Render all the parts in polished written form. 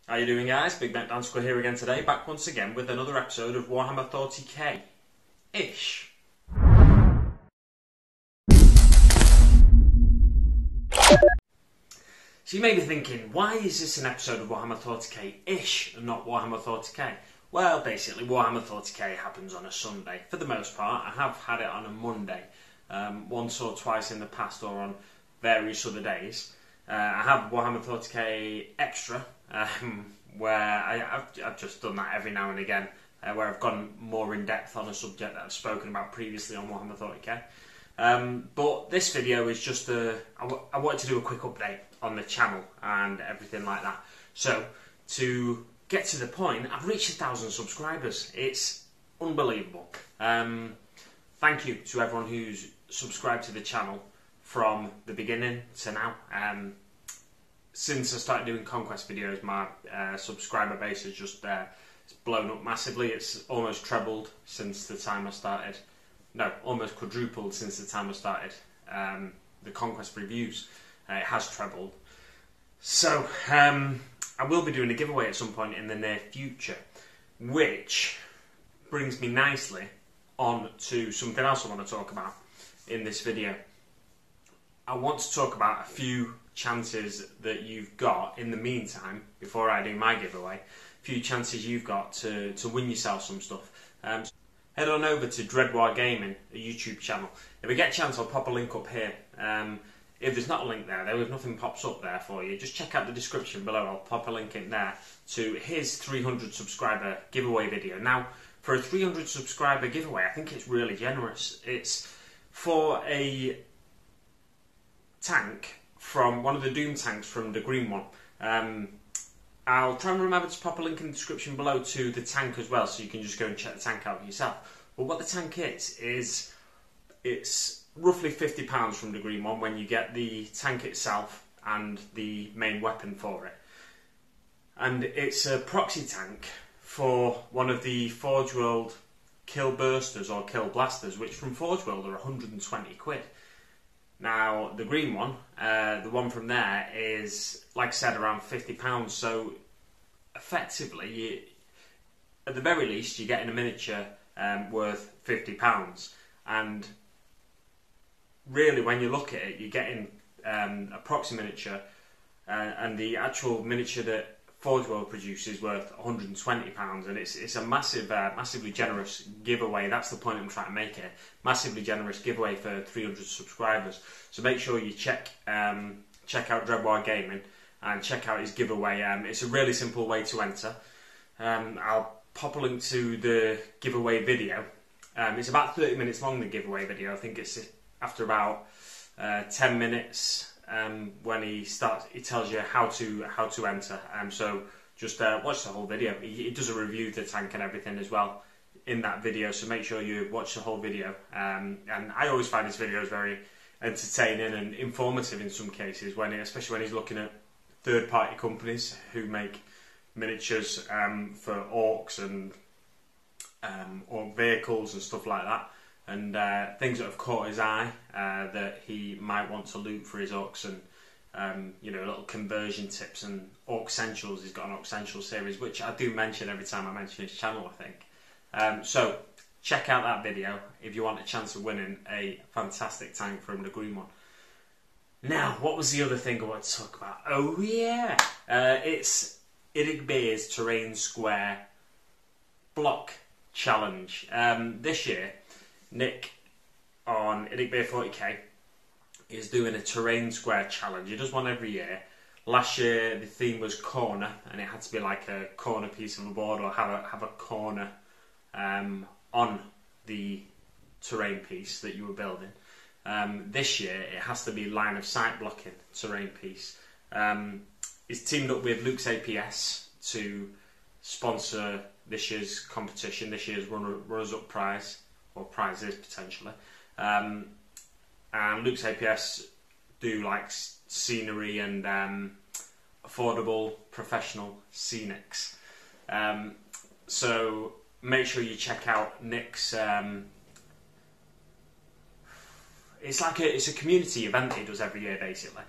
How you doing, guys? Big Mac Dansko here again today, back once again with another episode of Warhammer Thoughty K-ish. So you may be thinking, why is this an episode of Warhammer Thoughty K-ish and not Warhammer Thoughty K? Well, basically, Warhammer Thoughty K happens on a Sunday. For the most part, I have had it on a Monday, once or twice in the past, or on various other days. I have Warhammer Thoughty K Extra, where I've just done that every now and again, where I've gone more in depth on a subject that I've spoken about previously on Warhammer Thoughty K. But this video is just I wanted to do a quick update on the channel and everything like that. So, to get to the point, I've reached 1,000 subscribers. It's unbelievable. Thank you to everyone who's subscribed to the channel from the beginning to now. Since I started doing Conquest videos, my subscriber base has just blown up massively. It's almost trebled since the time I started. No, almost quadrupled since the time I started the Conquest reviews. It has trebled. So, I will be doing a giveaway at some point in the near future, which brings me nicely on to something else I want to talk about in this video. I want to talk about a few chances that you've got in the meantime, before I do my giveaway, a few chances you've got to win yourself some stuff. Head on over to Dreadwar Gaming, a YouTube channel. If we get a chance, I'll pop a link up here. If there's not a link there, though, if nothing pops up there for you, just check out the description below. I'll pop a link in there to his 300 subscriber giveaway video. Now, for a 300 subscriber giveaway, I think it's really generous. It's for a tank from one of the Doom tanks from the green one. I'll try and remember to pop a link in the description below to the tank as well, so you can just go and check the tank out yourself. But what the tank is it's roughly £50 from the green one when you get the tank itself and the main weapon for it. And it's a proxy tank for one of the Forge World kill bursters or kill blasters, which from Forge World are 120 quid. Now, the green one, the one from there, is, like I said, around £50. So, effectively, at the very least, you're getting a miniature worth £50. And really, when you look at it, you're getting a proxy miniature, and the actual miniature that Forge World produces worth £120, and it's a massively generous giveaway. That's the point I'm trying to make here. Massively generous giveaway for 300 subscribers. So make sure you check out Dreadwar Gaming and check out his giveaway. It's a really simple way to enter. I'll pop a link to the giveaway video. It's about 30 minutes long, the giveaway video. I think it's after about 10 minutes. When he tells you how to enter. So just watch the whole video. He does a review of the tank and everything as well in that video. So make sure you watch the whole video. And I always find his videos very entertaining and informative in some cases, especially when he's looking at third-party companies who make miniatures for orcs and orc vehicles and stuff like that. And things that have caught his eye that he might want to loot for his orcs, and little conversion tips and orc essentials. He's got an orc essentials series, which I do mention every time I mention his channel, I think. So check out that video if you want a chance of winning a fantastic tank from the green one. Now, what was the other thing I wanted to talk about? Oh yeah, it's Idig Beer's Terrain Square Block Challenge. This year, Nick on Idig Beer 40k is doing a Terrain Square challenge. He does one every year. Last year the theme was corner, and it had to be like a corner piece of a board or have a corner on the terrain piece that you were building. This year it has to be line of sight blocking terrain piece. He's teamed up with Luke's APS to sponsor this year's competition, this year's runners-up prize. Or prizes potentially, and Luke's APS do like scenery and affordable professional scenics. So make sure you check out Nick's. It's a community event he does every year basically.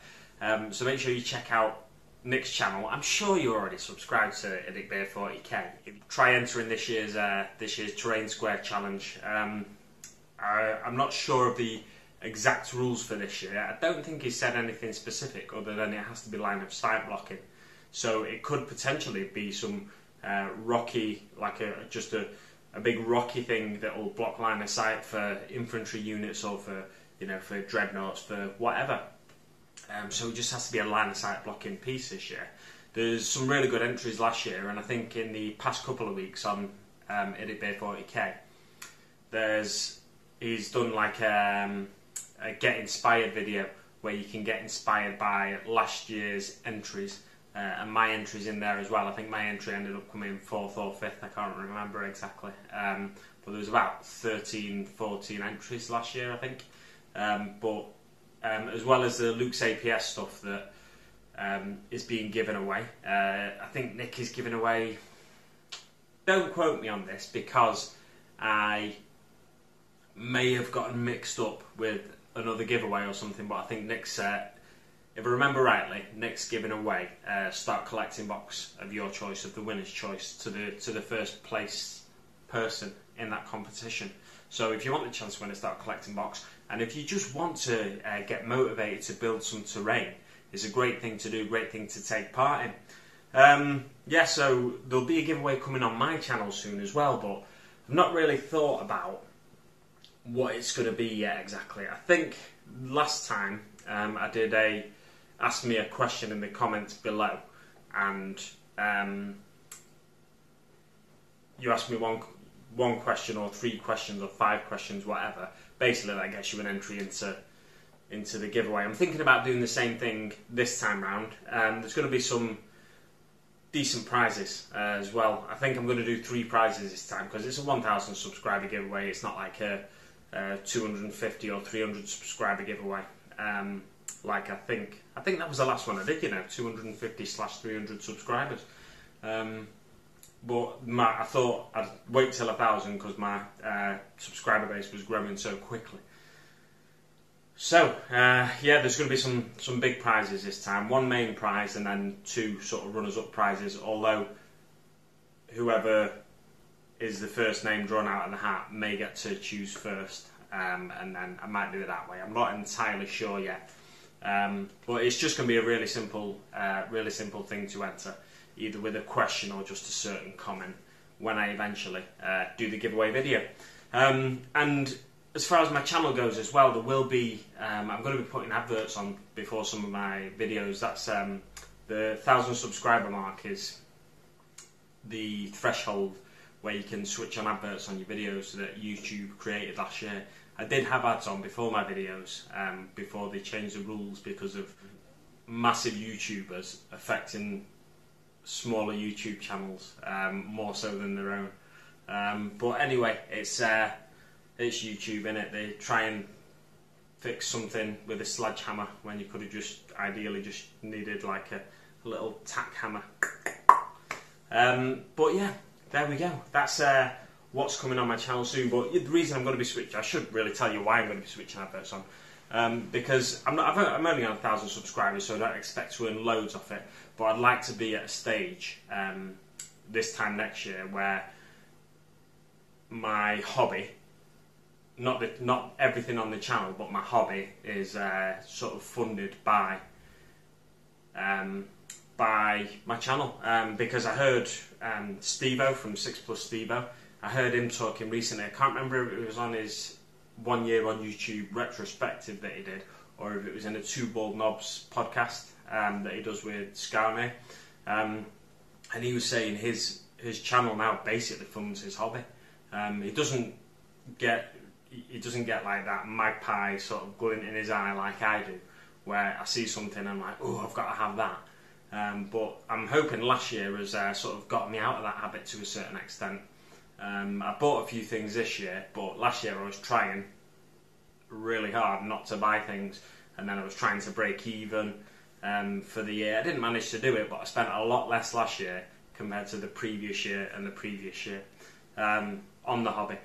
So make sure you check out Nick's channel, I'm sure you already subscribed to hobbiest. Try entering this year's Terrain Square Challenge. I'm not sure of the exact rules for this year. I don't think he said anything specific other than it has to be line of sight blocking. So it could potentially be some rocky, like just a big rocky thing that will block line of sight for infantry units or for for dreadnoughts, for whatever. So it just has to be a line of sight blocking piece this year. There's some really good entries last year, and I think in the past couple of weeks on hobbiest, he's done like a get inspired video where you can get inspired by last year's entries, and my entries in there as well. I think my entry ended up coming 4th or 5th, I can't remember exactly, but there was about 13-14 entries last year, I think. As well as the Luke's APS stuff that is being given away. I think Nick is giving away, don't quote me on this because I may have gotten mixed up with another giveaway or something, but I think Nick's, if I remember rightly, Nick's giving away a start collecting box of your choice, of the winner's choice, to the first place person in that competition. So if you want the chance to win a start collecting box, and if you just want to get motivated to build some terrain, it's a great thing to do, great thing to take part in. Yeah, so there'll be a giveaway coming on my channel soon as well, but I've not really thought about what it's going to be yet exactly. I think last time I did ask me a question in the comments below, and you asked me one question or 3 questions or 5 questions, whatever. Basically that gets you an entry into the giveaway. I'm thinking about doing the same thing this time round. There's going to be some decent prizes as well. I think I'm going to do 3 prizes this time because it's a 1,000 subscriber giveaway. It's not like a 250 or 300 subscriber giveaway. Like I think that was the last one I did, 250/300 subscribers. But I thought I'd wait till 1,000 because my subscriber base was growing so quickly. So yeah, there's going to be some big prizes this time. 1 main prize and then 2 sort of runners-up prizes. Although whoever is the first name drawn out of the hat may get to choose first, and then I might do it that way. I'm not entirely sure yet, but it's just going to be a really simple thing to enter, either with a question or just a certain comment when I eventually do the giveaway video. And as far as my channel goes as well, there will be, I'm going to be putting adverts on before some of my videos. That's the 1,000 subscriber mark is the threshold where you can switch on adverts on your videos that YouTube created last year. I did have ads on before my videos, before they changed the rules because of massive YouTubers affecting smaller YouTube channels more so than their own. But anyway, it's YouTube, innit? They try and fix something with a sledgehammer when you could have just ideally just needed like a little tack hammer. But yeah, there we go. That's what's coming on my channel soon. But the reason I'm going to be switching, I should really tell you why I'm going to be switching adverts on. Because I'm only on 1,000 subscribers, so I don't expect to earn loads off it. But I'd like to be at a stage this time next year where my hobby, not everything on the channel, but my hobby is sort of funded by my channel. Because I heard Steve-O from 6+Steve-O, I heard him talking recently. I can't remember if it was on his 1 year on YouTube retrospective that he did, or if it was in a Two Bald Knobs podcast that he does with Scarmay. And he was saying his channel now basically funds his hobby. He doesn't get like that magpie sort of glint in his eye like I do, where I see something and I'm like, oh, I've got to have that. But I'm hoping last year has sort of got me out of that habit to a certain extent. I bought a few things this year, but last year I was trying really hard not to buy things, and then I was trying to break even for the year. I didn't manage to do it, but I spent a lot less last year compared to the previous year and the previous year on the hobby.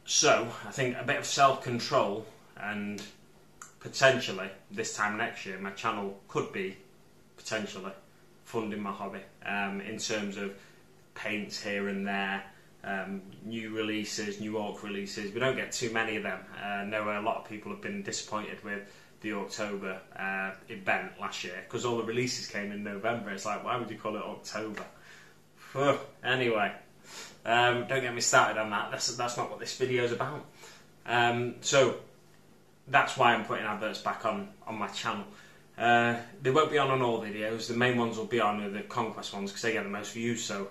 So I think a bit of self-control, and potentially this time next year my channel could be potentially funding my hobby in terms of paints here and there, new releases, new Orc releases. We don't get too many of them. I know a lot of people have been disappointed with the October event last year because all the releases came in November. It's like, why would you call it October? Anyway, don't get me started on that. That's not what this video is about. So that's why I'm putting adverts back on my channel. They won't be on all videos. The main ones will be on the Conquest ones because they get the most views. So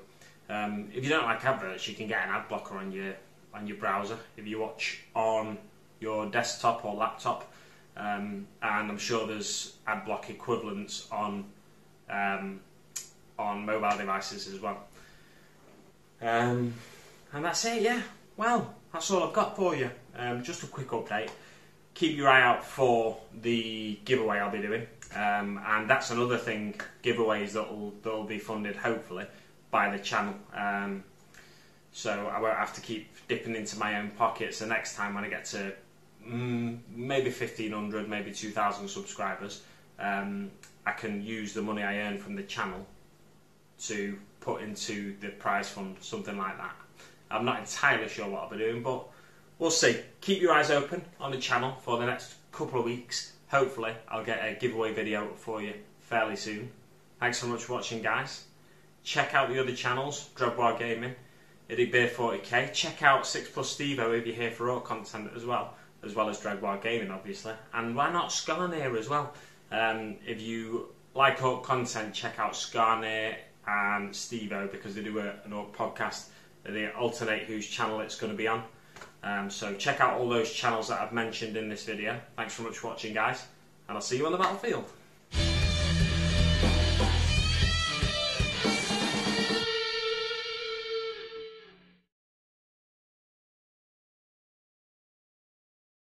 if you don't like adverts, you can get an ad blocker on your browser if you watch on your desktop or laptop. And I'm sure there's ad block equivalents on mobile devices as well. And that's it, yeah. Well, that's all I've got for you. Just a quick update. Keep your eye out for the giveaway I'll be doing. And that's another thing, giveaways that'll be funded, hopefully, by the channel. So I won't have to keep dipping into my own pockets the next time when I get to maybe 1,500, maybe 2,000 subscribers. I can use the money I earn from the channel to put into the prize fund, something like that. I'm not entirely sure what I'll be doing, but we'll see. Keep your eyes open on the channel for the next couple of weeks. Hopefully I'll get a giveaway video for you fairly soon. Thanks so much for watching, guys. Check out the other channels, Dreadwar Gaming, Beer 40k. Check out 6 Plus Stevo if you're here for Orc content as well as Dreadwar Gaming, obviously. And why not Skarnir as well? If you like Orc content, check out Skarnir and Stevo because they do an Orc podcast. They alternate whose channel it's going to be on. So check out all those channels that I've mentioned in this video. Thanks so much for watching, guys, and I'll see you on the battlefield.